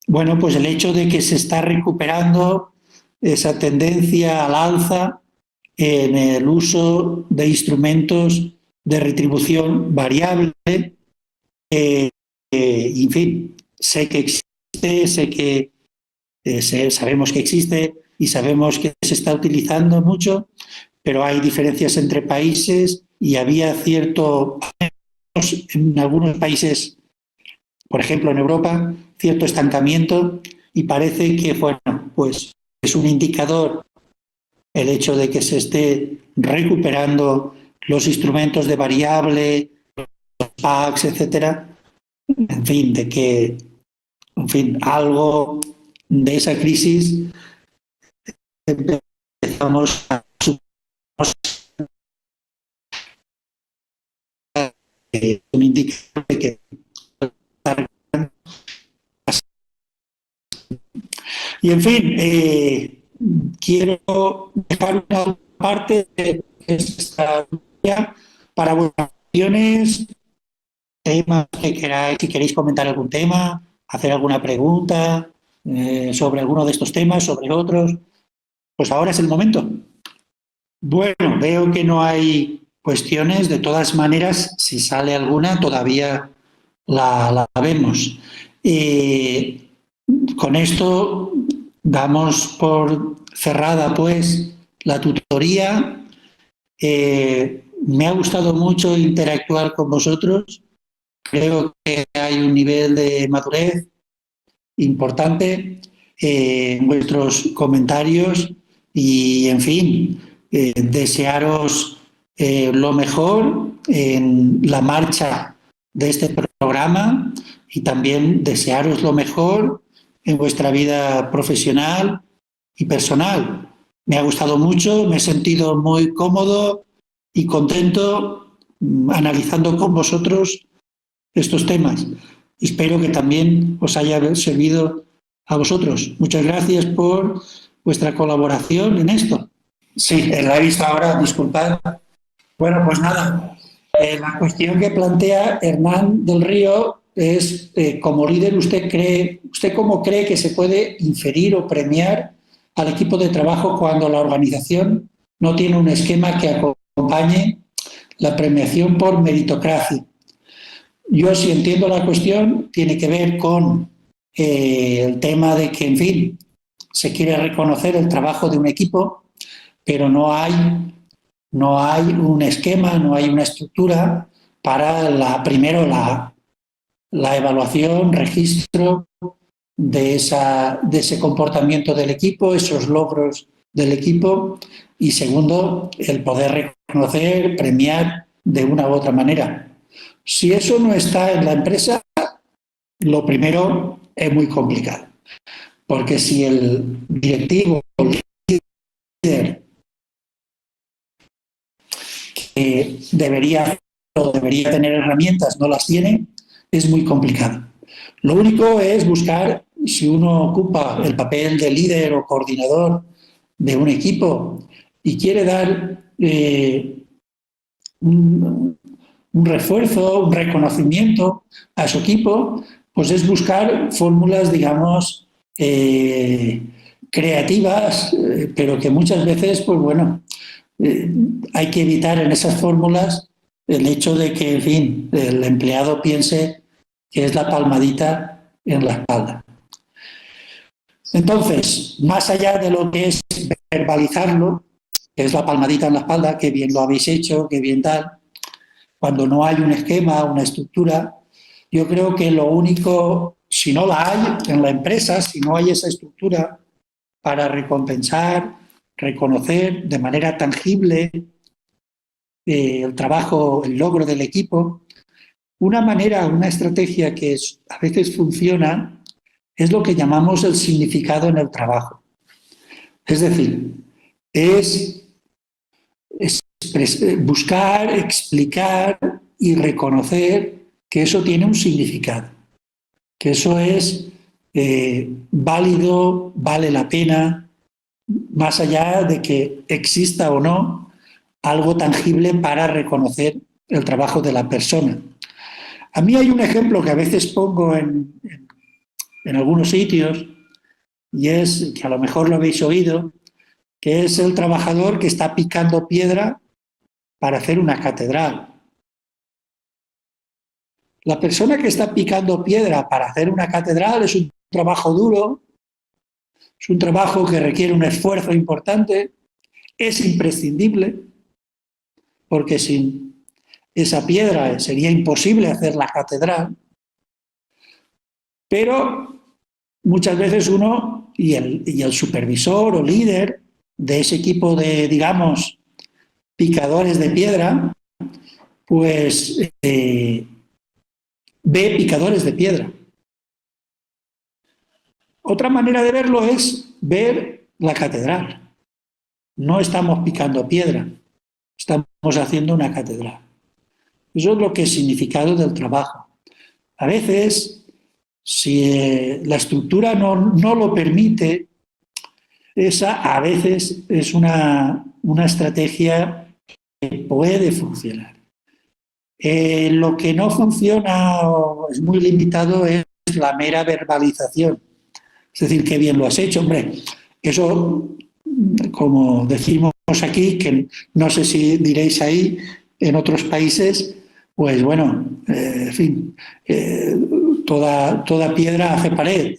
bueno, pues el hecho de que se está recuperando esa tendencia al alza en el uso de instrumentos de retribución variable, en fin, sé que existe, sabemos que existe y sabemos que se está utilizando mucho, pero hay diferencias entre países y había en algunos países, por ejemplo en Europa, cierto estancamiento y parece que, bueno, pues es un indicador el hecho de que se esté recuperando los instrumentos de variable, los packs, etcétera, en fin, de que, en fin, algo de esa crisis empezamos a un indicador de que y en fin, quiero dejar una parte de esta para vuestras acciones, temas que queráis, si queréis comentar algún tema, hacer alguna pregunta sobre alguno de estos temas, sobre otros, pues ahora es el momento. Bueno, veo que no hay cuestiones, de todas maneras, si sale alguna, todavía la vemos. Con esto damos por cerrada, pues, la tutoría. Me ha gustado mucho interactuar con vosotros. Creo que hay un nivel de madurez importante. vuestros comentarios y, en fin, desearos lo mejor en la marcha de este programa y también desearos lo mejor en vuestra vida profesional y personal. Me ha gustado mucho, me he sentido muy cómodo y contento analizando con vosotros estos temas. Espero que también os haya servido a vosotros. Muchas gracias por vuestra colaboración en esto. Sí, la he visto ahora, disculpad. Bueno, pues nada, la cuestión que plantea Hernán del Río es, como líder, ¿usted cómo cree que se puede inferir o premiar al equipo de trabajo cuando la organización no tiene un esquema que acompañe la premiación por meritocracia? Yo, si entiendo la cuestión, tiene que ver con el tema de que, en fin, se quiere reconocer el trabajo de un equipo, pero no hay un esquema, no hay una estructura para primero la evaluación, registro de ese comportamiento del equipo, esos logros del equipo, y segundo, el poder reconocer, premiar de una u otra manera. Si eso no está en la empresa, lo primero es muy complicado, porque si el directivo, el líder, que debería tener herramientas, no las tiene, es muy complicado. Lo único es buscar, si uno ocupa el papel de líder o coordinador de un equipo y quiere dar un refuerzo, un reconocimiento a su equipo, pues es buscar fórmulas, digamos, creativas, pero que muchas veces, pues bueno, hay que evitar en esas fórmulas el hecho de que, en fin, el empleado piense que es la palmadita en la espalda. Entonces, más allá de lo que es verbalizarlo, que es la palmadita en la espalda, que bien lo habéis hecho, que bien tal, cuando no hay un esquema, una estructura, yo creo que lo único, si no la hay en la empresa, si no hay esa estructura para recompensar, reconocer de manera tangible el trabajo, el logro del equipo, una manera, una estrategia que a veces funciona es lo que llamamos el significado en el trabajo. Es decir, es buscar, explicar y reconocer que eso tiene un significado, que eso es válido, vale la pena, más allá de que exista o no algo tangible para reconocer el trabajo de la persona. A mí hay un ejemplo que a veces pongo en algunos sitios y es, que a lo mejor lo habéis oído, que es el trabajador que está picando piedra para hacer una catedral. La persona que está picando piedra para hacer una catedral es un trabajo duro, es un trabajo que requiere un esfuerzo importante, es imprescindible, porque sin esa piedra sería imposible hacer la catedral, pero muchas veces uno y el supervisor o líder de ese equipo de, digamos, picadores de piedra, pues ve picadores de piedra. Otra manera de verlo es ver la catedral. No estamos picando piedra, estamos haciendo una catedral. Eso es lo que es significado del trabajo. A veces, si la estructura no lo permite, esa a veces es una estrategia que puede funcionar. Lo que no funciona o es muy limitado es la mera verbalización. Es decir, qué bien lo has hecho, hombre. Eso, como decimos aquí, que no sé si diréis ahí, en otros países, pues bueno, en fin, toda piedra hace pared.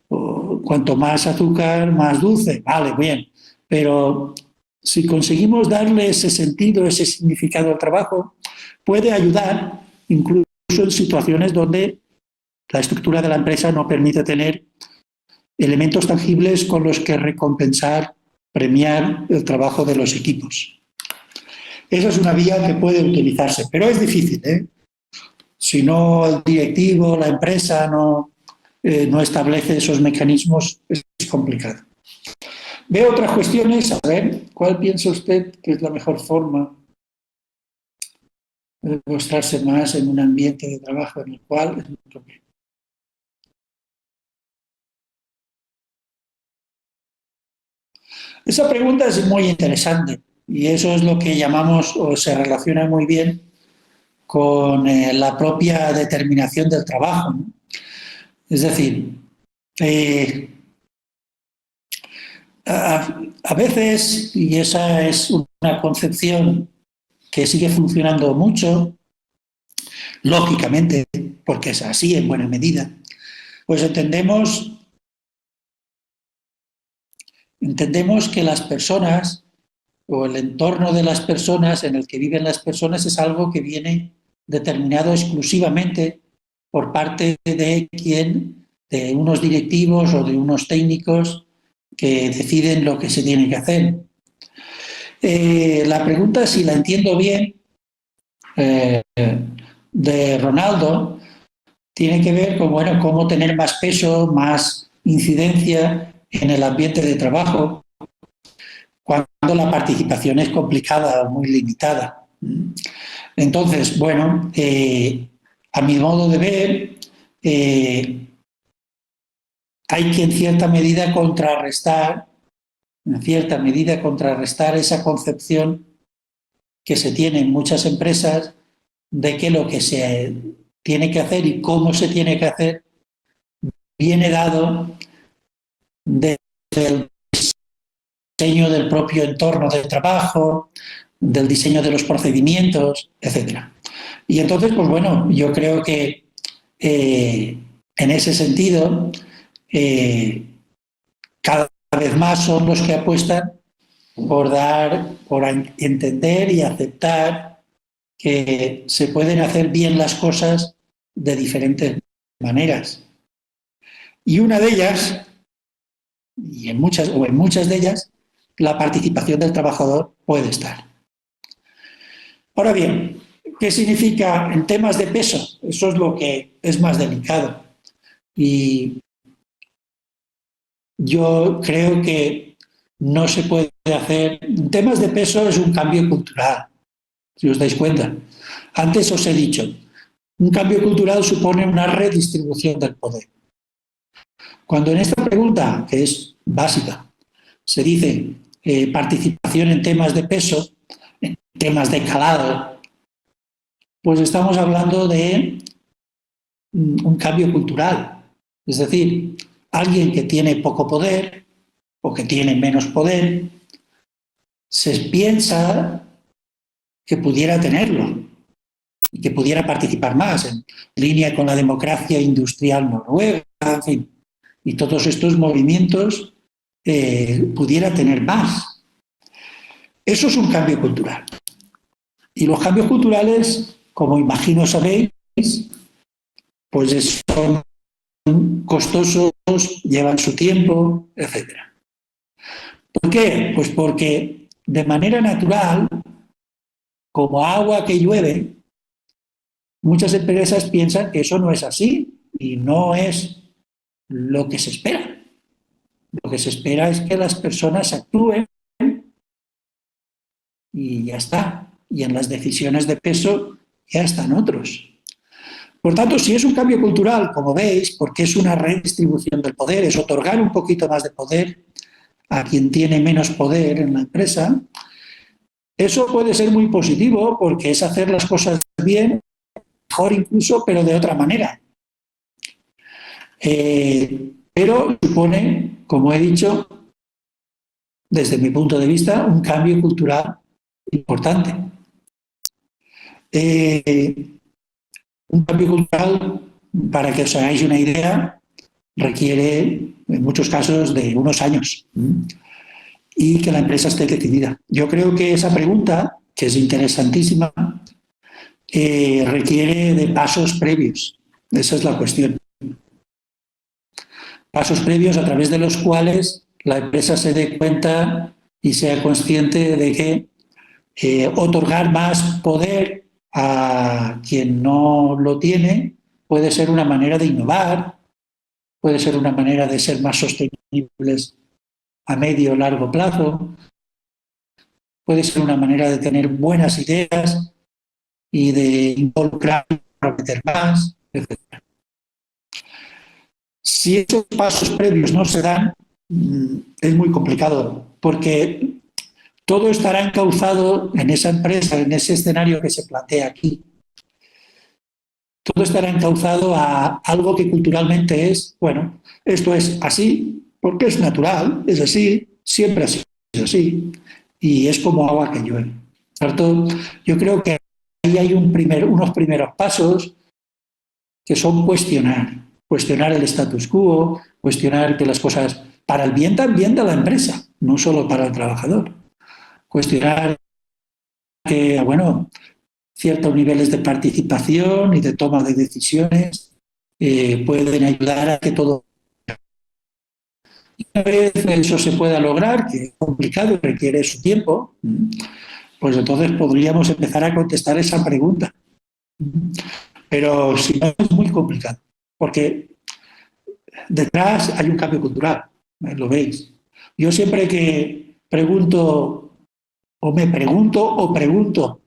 O cuanto más azúcar, más dulce. Vale, bien. Pero si conseguimos darle ese sentido, ese significado al trabajo, puede ayudar incluso en situaciones donde la estructura de la empresa no permite tener elementos tangibles con los que recompensar, premiar el trabajo de los equipos. Esa es una vía que puede utilizarse, pero es difícil, ¿eh? Si no el directivo, la empresa no establece esos mecanismos, es complicado. Veo otras cuestiones, a ver, ¿cuál piensa usted que es la mejor forma de mostrarse más en un ambiente de trabajo en el cual es muy complejo? Esa pregunta es muy interesante y eso es lo que llamamos, o se relaciona muy bien con la propia determinación del trabajo, ¿no? Es decir, a veces, y esa es una concepción que sigue funcionando mucho, lógicamente, porque es así en buena medida, pues entendemos que las personas o el entorno de las personas en el que viven las personas es algo que viene determinado exclusivamente por parte de de unos directivos o de unos técnicos que deciden lo que se tiene que hacer. La pregunta, si la entiendo bien, de Ronaldo, tiene que ver con cómo tener más peso, más incidencia en el ambiente de trabajo, cuando la participación es complicada o muy limitada. Entonces, bueno, a mi modo de ver, hay que en cierta medida contrarrestar esa concepción que se tiene en muchas empresas de que lo que se tiene que hacer y cómo se tiene que hacer viene dado desde el diseño del propio entorno de trabajo, del diseño de los procedimientos, etc. Y entonces, pues bueno, yo creo que en ese sentido, cada vez más son los que apuestan por entender y aceptar que se pueden hacer bien las cosas de diferentes maneras. Y una de ellas, y en muchas de ellas, la participación del trabajador puede estar. Ahora bien, ¿qué significa en temas de peso? Eso es lo que es más delicado. Y yo creo que no se puede hacer. En temas de peso es un cambio cultural, si os dais cuenta. Antes os he dicho, un cambio cultural supone una redistribución del poder. Cuando en esta pregunta, que es básica, se dice participación en temas de peso, en temas de calado, pues estamos hablando de un cambio cultural. Es decir, alguien que tiene poco poder o que tiene menos poder, se piensa que pudiera tenerlo y que pudiera participar más, en línea con la democracia industrial noruega, en fin, y todos estos movimientos pudiera tener más. Eso es un cambio cultural. Y los cambios culturales, como imagino sabéis, pues son costosos, llevan su tiempo, etc. ¿Por qué? Pues porque de manera natural, como agua que llueve, muchas empresas piensan que eso no es así y no es lo que se espera. Lo que se espera es que las personas actúen y ya está. Y en las decisiones de peso ya están otros. Por tanto, si es un cambio cultural, como veis, porque es una redistribución del poder, es otorgar un poquito más de poder a quien tiene menos poder en la empresa, eso puede ser muy positivo porque es hacer las cosas bien, mejor incluso, pero de otra manera. Pero supone, como he dicho, desde mi punto de vista, un cambio cultural importante. Un cambio cultural, para que os hagáis una idea, requiere, en muchos casos, de unos años y que la empresa esté decidida. Yo creo que esa pregunta, que es interesantísima, requiere de pasos previos. Esa es la cuestión. Pasos previos a través de los cuales la empresa se dé cuenta y sea consciente de que otorgar más poder a quien no lo tiene puede ser una manera de innovar, puede ser una manera de ser más sostenibles a medio o largo plazo, puede ser una manera de tener buenas ideas y de involucrar, meter más, etc. Si esos pasos previos no se dan, es muy complicado, porque todo estará encauzado en esa empresa, en ese escenario que se plantea aquí. Todo estará encauzado a algo que culturalmente es, bueno, esto es así porque es natural, es así, siempre ha sido así, y es como agua que llueve. Por tanto, yo creo que ahí hay unos primeros pasos que son cuestionar el status quo, cuestionar que las cosas, para el bien también de la empresa, no solo para el trabajador, cuestionar que, bueno, ciertos niveles de participación y de toma de decisiones pueden ayudar a que todo. Una vez eso se pueda lograr, que es complicado y requiere su tiempo, pues entonces podríamos empezar a contestar esa pregunta. Pero si no, es muy complicado, porque detrás hay un cambio cultural, lo veis. Yo siempre que pregunto, o me pregunto, o pregunto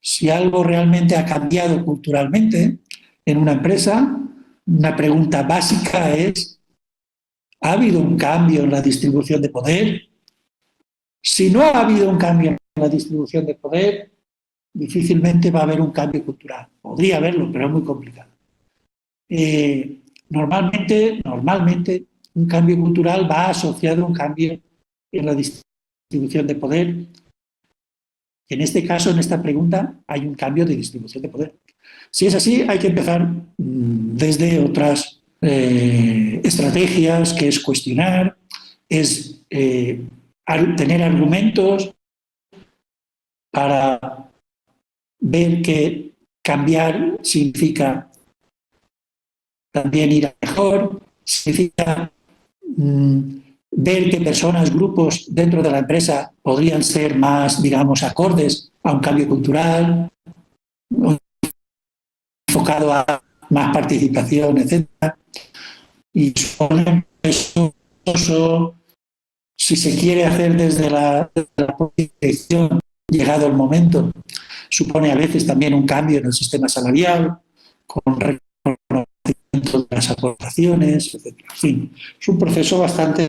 si algo realmente ha cambiado culturalmente en una empresa, una pregunta básica es, ¿ha habido un cambio en la distribución de poder? Si no ha habido un cambio en la distribución de poder, difícilmente va a haber un cambio cultural. Podría haberlo, pero es muy complicado. Normalmente, un cambio cultural va asociado a un cambio en la distribución de poder. En este caso, en esta pregunta, hay un cambio de distribución de poder. Si es así, hay que empezar desde otras estrategias, que es cuestionar, es tener argumentos para ver que cambiar significa también ir a mejor, significa ver que personas, grupos dentro de la empresa podrían ser más, digamos, acordes a un cambio cultural, enfocado a más participación, etcétera. Y supone eso, si se quiere hacer desde la dirección, llegado el momento, supone a veces también un cambio en el sistema salarial, con reconocimiento de las aportaciones, etc. En fin, es un proceso bastante...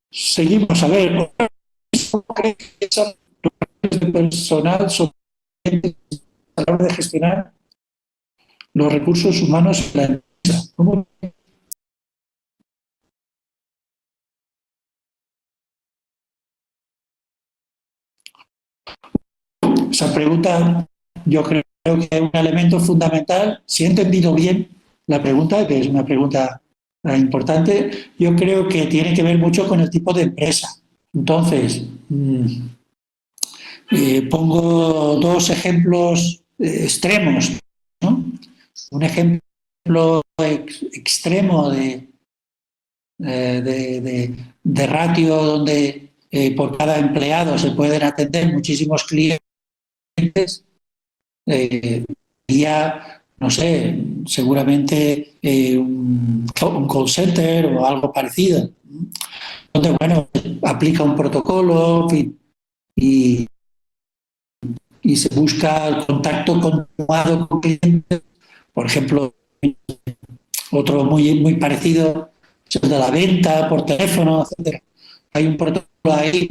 seguimos a ver, ¿cree que esas de personal son a la hora de gestionar los recursos humanos en la empresa? ¿Cómo? Esa pregunta yo creo que es un elemento fundamental. Si he entendido bien la pregunta, que es una pregunta importante, yo creo que tiene que ver mucho con el tipo de empresa. Entonces, pongo dos ejemplos extremos, ¿no? Un ejemplo extremo de ratio donde por cada empleado se pueden atender muchísimos clientes, sería, no sé, seguramente un call center o algo parecido, donde, bueno, aplica un protocolo y, y se busca el contacto continuado con clientes. Por ejemplo, otro muy parecido es el de la venta por teléfono, etcétera. Hay un protocolo ahí,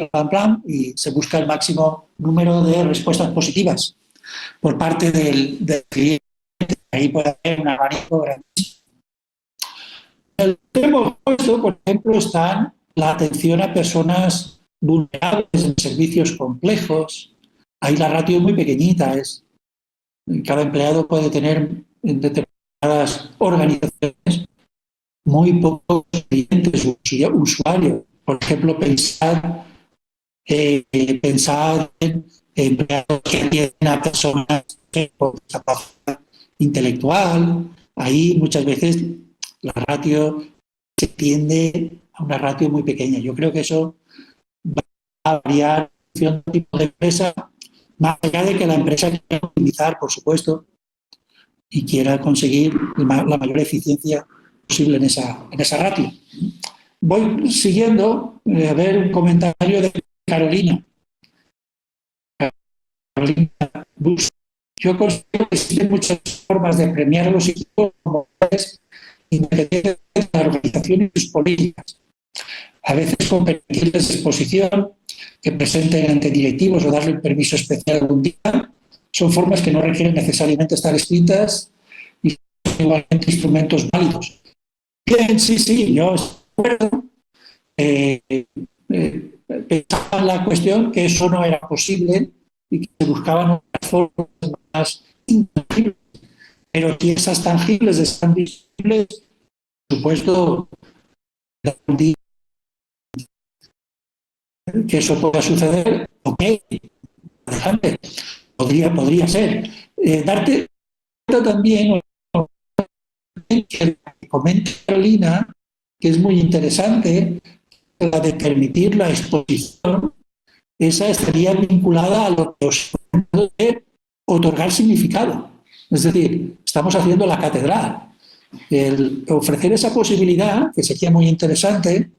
y se busca el máximo número de respuestas positivas por parte del cliente. Ahí puede haber un abanico grandísimo. En el extremo opuesto, por ejemplo, está la atención a personas vulnerables en servicios complejos. Ahí la ratio es muy pequeñita. Cada empleado puede tener en determinadas organizaciones muy pocos clientes, usuarios. Por ejemplo, pensar en empleados que tienen a personas con discapacidad intelectual, ahí muchas veces la ratio se tiende a una ratio muy pequeña. Yo creo que eso va a variar en función del tipo de empresa, más allá de que la empresa quiera optimizar, por supuesto, y quiera conseguir la mayor eficiencia posible en esa ratio. Voy siguiendo, a ver un comentario de Carolina. Carolina Bus. Yo considero que existen muchas formas de premiar a los equipos como independientes de la organización y sus políticas. A veces con permitirles exposición, que presenten ante directivos o darle un permiso especial algún día, son formas que no requieren necesariamente estar escritas y son igualmente instrumentos válidos. Bien, sí, yo recuerdo, pensaba en la cuestión que eso no era posible y que se buscaban otras formas más intangibles. Pero si esas tangibles están visibles, por supuesto, que eso pueda suceder, ok, adelante, podría ser. Darte cuenta también, que comenta Carolina, que es muy interesante, la de permitir la exposición, esa estaría vinculada a lo que os de otorgar significado. Es decir, estamos haciendo la catedral. El ofrecer esa posibilidad, que sería muy interesante,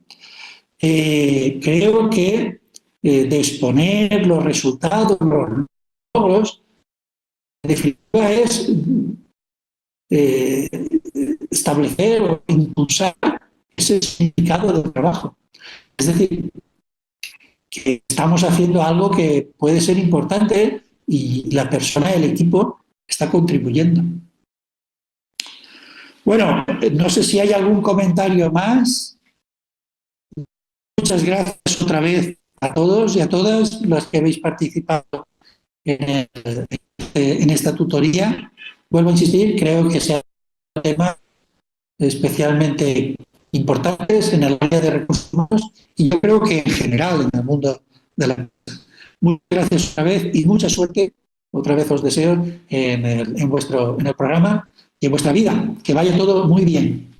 creo que de exponer los resultados, los logros, en definitiva es establecer o impulsar ese significado del trabajo. Es decir, que estamos haciendo algo que puede ser importante y la persona del equipo está contribuyendo. Bueno, no sé si hay algún comentario más. Muchas gracias otra vez a todos y a todas las que habéis participado en esta tutoría. Vuelvo a insistir, creo que sea un tema especialmente importantes en el área de recursos humanos y yo creo que en general en el mundo de la empresa. Muchas gracias otra vez y mucha suerte. Otra vez os deseo en el programa y en vuestra vida. Que vaya todo muy bien.